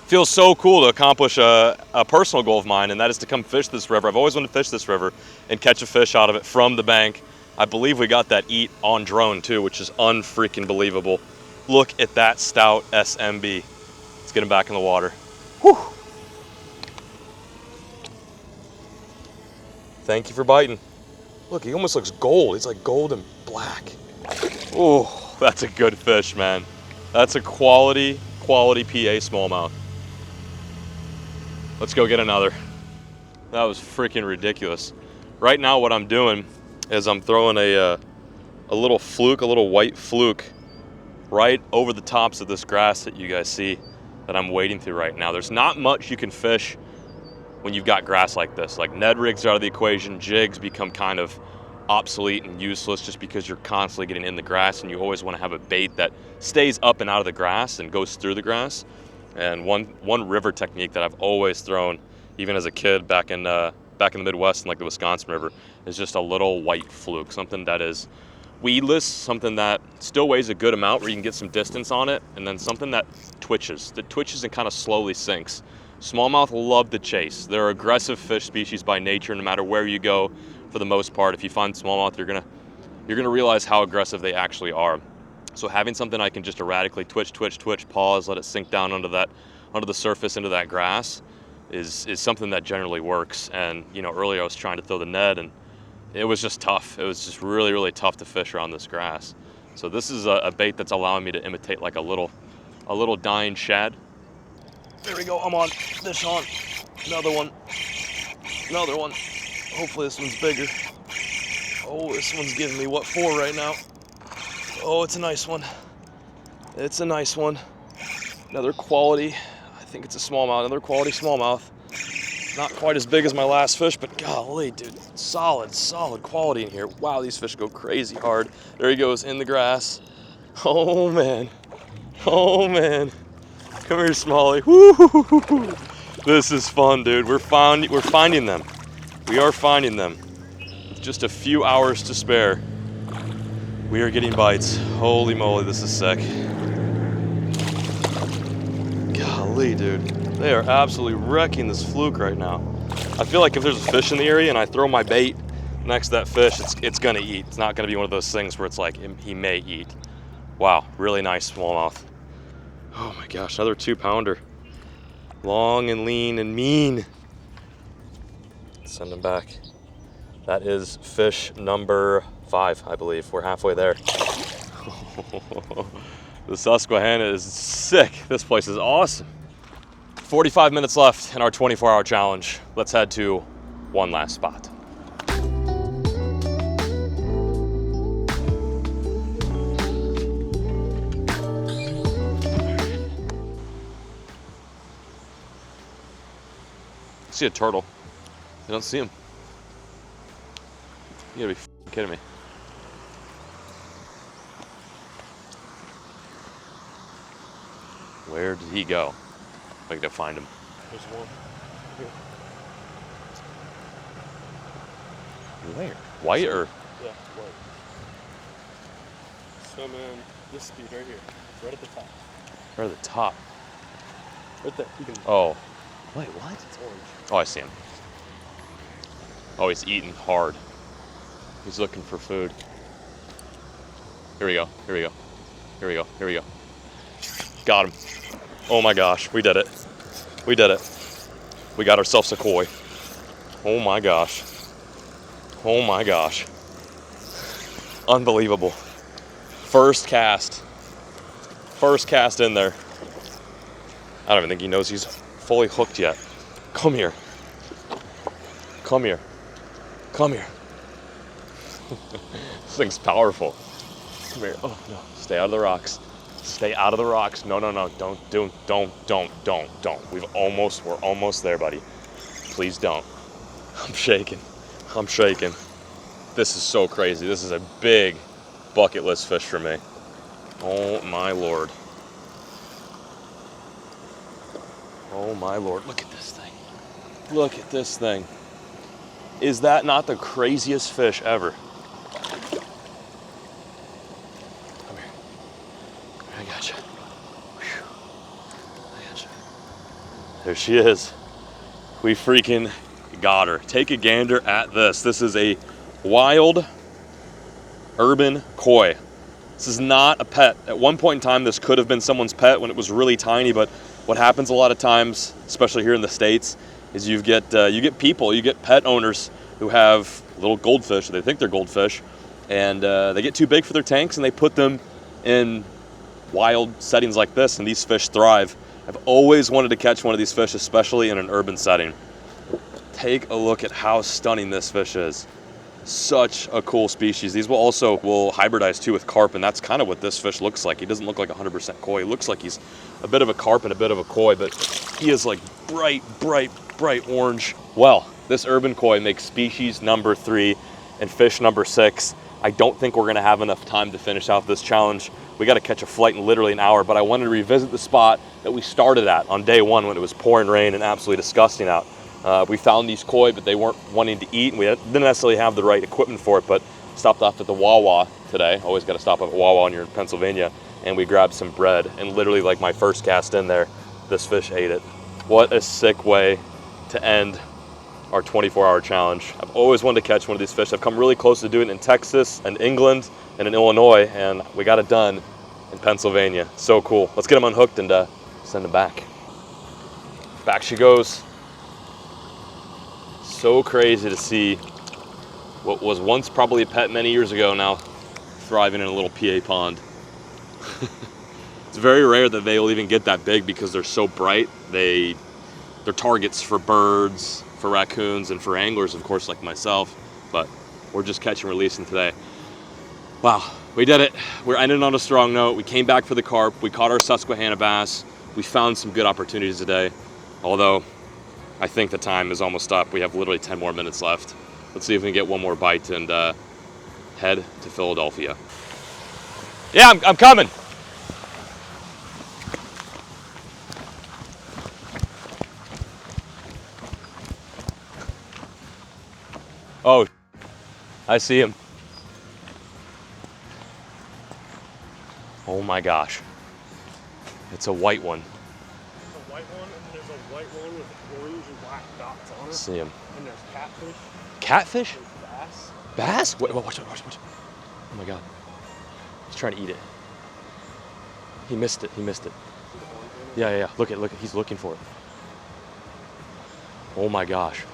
feels so cool to accomplish a personal goal of mine, and that is to come fish this river. I've always wanted to fish this river and catch a fish out of it from the bank. I believe we got that eat on drone too, which is unfreaking believable. Look at that stout SMB. Let's get him back in the water. Whew. Thank you for biting. Look, he almost looks gold. He's like gold and black. Oh, that's a good fish, man. That's a quality PA smallmouth. Let's go get another. That was freaking ridiculous. Right now what I'm doing is I'm throwing a little fluke, a little white fluke right over the tops of this grass that you guys see that I'm wading through right now. There's not much you can fish when you've got grass like this. Like Ned rigs are out of the equation, jigs become kind of obsolete and useless just because you're constantly getting in the grass, and you always want to have a bait that stays up and out of the grass and goes through the grass. And one river technique that I've always thrown, even as a kid back in the Midwest, in like the Wisconsin River, is just a little white fluke, something that is weedless, something that still weighs a good amount where you can get some distance on it, and then something that twitches and kind of slowly sinks. Smallmouth love to chase. They're aggressive fish species by nature. No matter where you go, for the most part, if you find smallmouth, you're gonna realize how aggressive they actually are. So having something I can just erratically twitch, pause, let it sink down onto the surface into that grass is something that generally works. And you know, earlier I was trying to throw the Ned, and it was just tough. It was just really, really tough to fish around this grass. So this is a bait that's allowing me to imitate like a little dying shad. There we go, I'm on, fish on. Another one. Hopefully this one's bigger. Oh, this one's giving me what for right now. Oh, it's a nice one. It's a nice one. Another quality, I think it's a smallmouth, another quality smallmouth. Not quite as big as my last fish, but golly, dude, solid quality in here. Wow, these fish go crazy hard. There he goes in the grass. Oh man. Come here, Smalley. Woo! This is fun, dude. We're finding them. We are finding them. With just a few hours to spare, we are getting bites. Holy moly, this is sick. Golly, dude. They are absolutely wrecking this fluke right now. I feel like if there's a fish in the area and I throw my bait next to that fish, it's gonna eat. It's not gonna be one of those things where it's like he may eat. Wow, really nice smallmouth. Oh my gosh, another 2-pounder. Long and lean and mean. Send him back. That is fish number 5, I believe. We're halfway there. The Susquehanna is sick. This place is awesome. 45 minutes left in our 24-hour challenge. Let's head to one last spot. I see a turtle. I don't see him. You gotta be kidding me. Where did he go? I gotta find him. There's one. Here. Where? White or? Yeah, white. Swim in this speed right here. Right at the top. Right at the top. Right there. You can. Oh. Wait, what? It's orange. Oh, I see him. Oh, he's eating hard. He's looking for food. Here we go. Got him. Oh my gosh, we did it. We did it. We got ourselves a koi. Oh my gosh. Oh my gosh. Unbelievable. First cast. First cast in there. I don't even think he knows he's fully hooked yet. Come here. Come here. Come here. This thing's powerful. Come here. Oh no. Stay out of the rocks. Stay out of the rocks. No, no, no. Don't. We're almost there, buddy. Please don't. I'm shaking. I'm shaking. This is so crazy. This is a big bucket list fish for me. Oh my Lord. Oh my Lord. Look at this thing. Look at this thing. Is that not the craziest fish ever? Come here. I gotcha. Whew. I gotcha. There she is. We freaking got her. Take a gander at this. This is a wild urban koi. This is not a pet. At one point in time, this could have been someone's pet when it was really tiny, but what happens a lot of times, especially here in the States, is you get pet owners who have little goldfish, they think they're goldfish, and they get too big for their tanks and they put them in wild settings like this, and these fish thrive. I've always wanted to catch one of these fish, especially in an urban setting. Take a look at how stunning this fish is. Such a cool species. These will hybridize too with carp, and that's kind of what this fish looks like. He doesn't look like 100% koi. He looks like he's a bit of a carp and a bit of a koi, but he is like bright orange. Well, this urban koi makes species number 3 and fish number 6. I don't think we're gonna have enough time to finish out this challenge. We gotta catch a flight in literally an hour, but I wanted to revisit the spot that we started at on day 1 when it was pouring rain and absolutely disgusting out. We found these koi, but they weren't wanting to eat, and we didn't necessarily have the right equipment for it, but stopped off at the Wawa today. Always got to stop at Wawa when you're in Pennsylvania, and we grabbed some bread, and literally like my first cast in there, this fish ate it. What a sick way to end our 24-hour challenge. I've always wanted to catch one of these fish. I've come really close to doing it in Texas and England and in Illinois, and we got it done in Pennsylvania. So cool. Let's get them unhooked and send them back. Back she goes. So crazy to see what was once probably a pet many years ago now thriving in a little PA pond. It's very rare that they will even get that big because they're so bright. They're targets for birds, for raccoons, and for anglers, of course, like myself. But we're just catch and releasing today. Wow, we did it. We're ending on a strong note. We came back for the carp. We caught our Susquehanna bass. We found some good opportunities today, although I think the time is almost up. We have literally 10 more minutes left. Let's see if we can get one more bite and head to Philadelphia. Yeah, I'm coming. Oh, I see him. Oh my gosh. It's a white one. A white one, and there's a white one with orange and black dots on it. See him. And there's catfish. Catfish? There's bass. Bass? Wait, watch it. Oh my God. He's trying to eat it. He missed it. Yeah. Look, he's looking for it. Oh my gosh.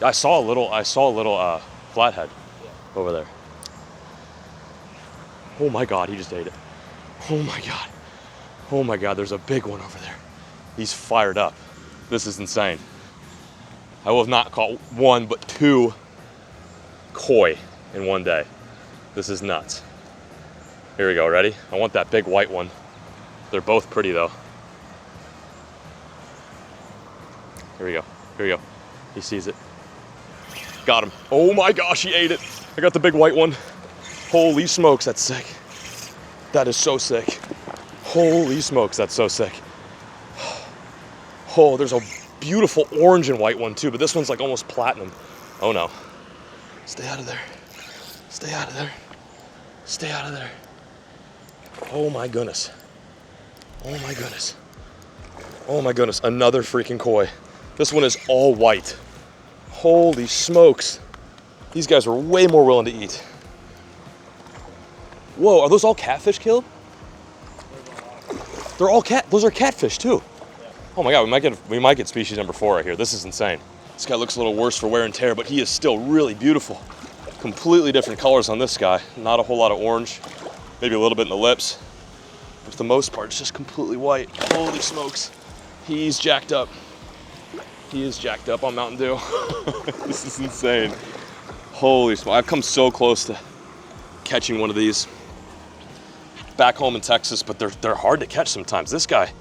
I saw a little flathead over there. Oh my God, he just ate it. Oh my God, there's a big one over there. He's fired up. This is insane. I will have not caught 1 but 2 koi in one day. This is nuts. Here we go, ready? I want that big white one. They're both pretty though. Here we go. He sees it. Got him. Oh my gosh, he ate it. I got the big white one. Holy smokes, that's sick. That is so sick. Holy smokes, that's so sick. Oh, there's a beautiful orange and white one too, but this one's like almost platinum. Oh no. Stay out of there. Oh my goodness. Another freaking koi. This one is all white. Holy smokes. These guys are way more willing to eat. Whoa, are those all catfish killed? They're all those are catfish too. Oh my God, we might get species number 4 right here. This is insane. This guy looks a little worse for wear and tear, but he is still really beautiful. Completely different colors on this guy. Not a whole lot of orange, maybe a little bit in the lips. But for the most part, it's just completely white. Holy smokes. He's jacked up. He is jacked up on Mountain Dew. This is insane. Holy smokes. I've come so close to catching one of these back home in Texas, but they're hard to catch sometimes. This guy,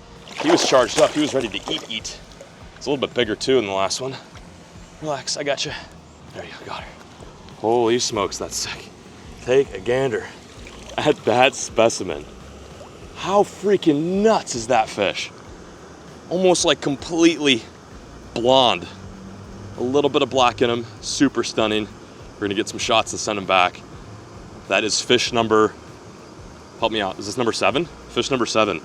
he was charged up. He was ready to eat. It's a little bit bigger too than the last one. Relax, I got you. There you go, got her. Holy smokes, that's sick. Take a gander at that specimen. How freaking nuts is that fish? Almost like completely blonde. A little bit of black in him, super stunning. We're gonna get some shots to send him back. That is fish number, help me out, is this number 7? Fish number 7.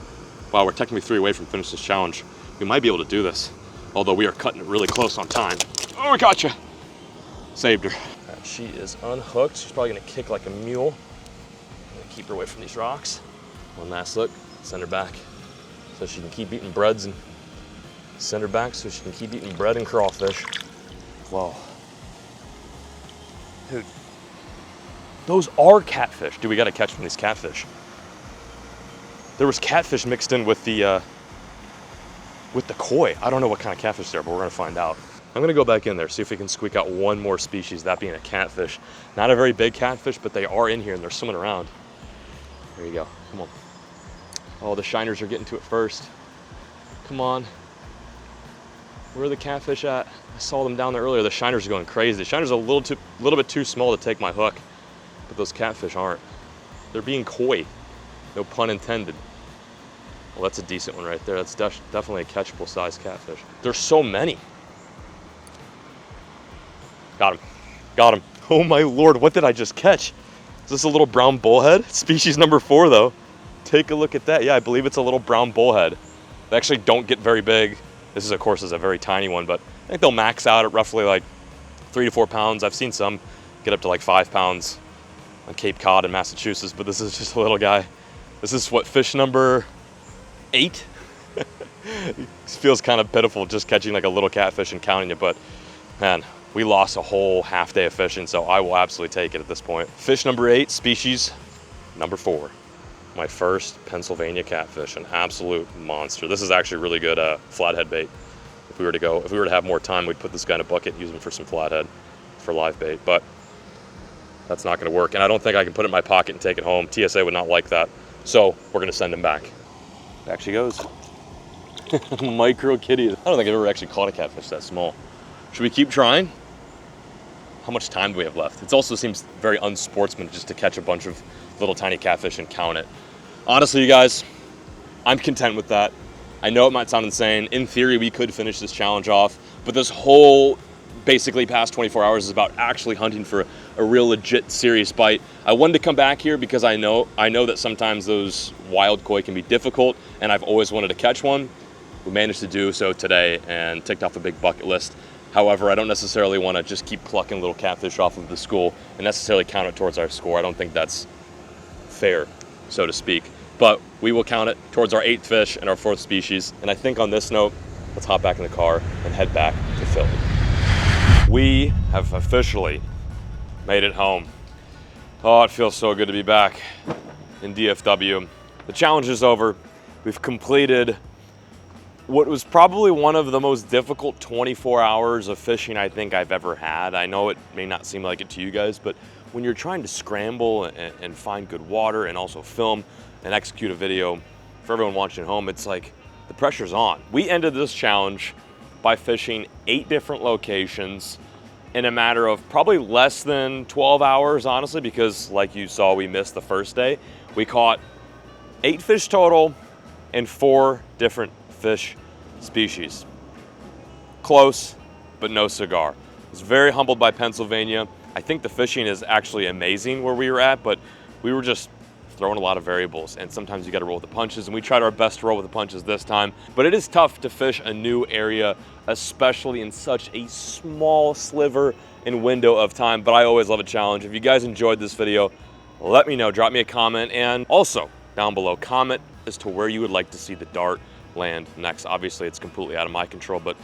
Wow, we're technically 3 away from finishing this challenge. We might be able to do this, although we are cutting it really close on time. Oh, I gotcha. Saved her. Right, she is unhooked. She's probably gonna kick like a mule. I'm gonna keep her away from these rocks. One last look, send her back so she can keep eating breads, and send her back so she can keep eating bread and crawfish. Whoa. Dude, those are catfish. Dude, we gotta catch from these catfish. There was catfish mixed in with the koi. I don't know what kind of catfish there, but we're gonna find out. I'm gonna go back in there, see if we can squeak out one more species, that being a catfish. Not a very big catfish, but they are in here and they're swimming around. There you go, come on. Oh, the shiners are getting to it first. Come on. Where are the catfish at? I saw them down there earlier. The shiners are going crazy. The shiners are a little bit too small to take my hook, but those catfish aren't. They're being coy, no pun intended. Well, that's a decent one right there. That's definitely a catchable size catfish. There's so many. Got him, got him. Oh my Lord, what did I just catch? Is this a little brown bullhead? Species number 4 though. Take a look at that. Yeah, I believe it's a little brown bullhead. They actually don't get very big. This is, of course, a very tiny one, but I think they'll max out at roughly like 3 to 4 pounds. I've seen some get up to like 5 pounds on Cape Cod in Massachusetts, but this is just a little guy. This is what, fish number 8? It feels kind of pitiful just catching like a little catfish and counting it, but man, we lost a whole half day of fishing, so I will absolutely take it at this point. Fish number 8, species number 4. My first Pennsylvania catfish, an absolute monster. This is actually really good flathead bait. If we were to have more time, we'd put this guy in a bucket and use him for some flathead for live bait, but that's not gonna work. And I don't think I can put it in my pocket and take it home. TSA would not like that. So we're gonna send him back. Back she goes. Micro kitty. I don't think I've ever actually caught a catfish that small. Should we keep trying? How much time do we have left? It also seems very unsportsman just to catch a bunch of little tiny catfish and count it. Honestly, you guys, I'm content with that. I know it might sound insane. In theory, we could finish this challenge off, but this whole basically past 24 hours is about actually hunting for a real legit serious bite. I wanted to come back here because I know that sometimes those wild koi can be difficult, and I've always wanted to catch one. We managed to do so today and ticked off a big bucket list. However, I don't necessarily want to just keep clucking little catfish off of the school and necessarily count it towards our score. I don't think that's fair, so to speak. But we will count it towards our 8th fish and our 4th species. And I think on this note, let's hop back in the car and head back to Philly. We have officially made it home. Oh, it feels so good to be back in DFW. The challenge is over. We've completed what was probably one of the most difficult 24 hours of fishing I think I've ever had. I know it may not seem like it to you guys, but when you're trying to scramble and find good water and also film and execute a video for everyone watching at home, it's like the pressure's on. We ended this challenge by fishing 8 different locations in a matter of probably less than 12 hours, honestly, because like you saw, we missed the first day. We caught 8 fish total and 4 different fish species. Close, but no cigar. I was very humbled by Pennsylvania. I think the fishing is actually amazing where we were at, but we were just throwing a lot of variables, and sometimes you got to roll with the punches, and we tried our best to roll with the punches this time. But it is tough to fish a new area, especially in such a small sliver and window of time, but I always love a challenge. If you guys enjoyed this video, let me know, drop me a comment, and also down below, comment as to where you would like to see the dart land next. Obviously, it's completely out of my control, but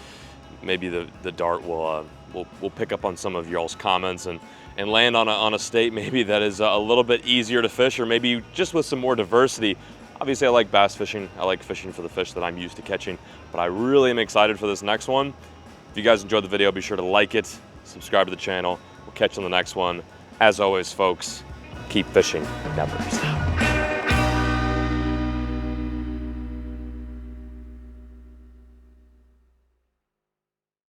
maybe the dart will pick up on some of y'all's comments and land on a state maybe that is a little bit easier to fish, or maybe just with some more diversity. Obviously, I like bass fishing. I like fishing for the fish that I'm used to catching, but I really am excited for this next one. If you guys enjoyed the video, be sure to like it, subscribe to the channel. We'll catch you on the next one. As always, folks, keep fishing, never stop.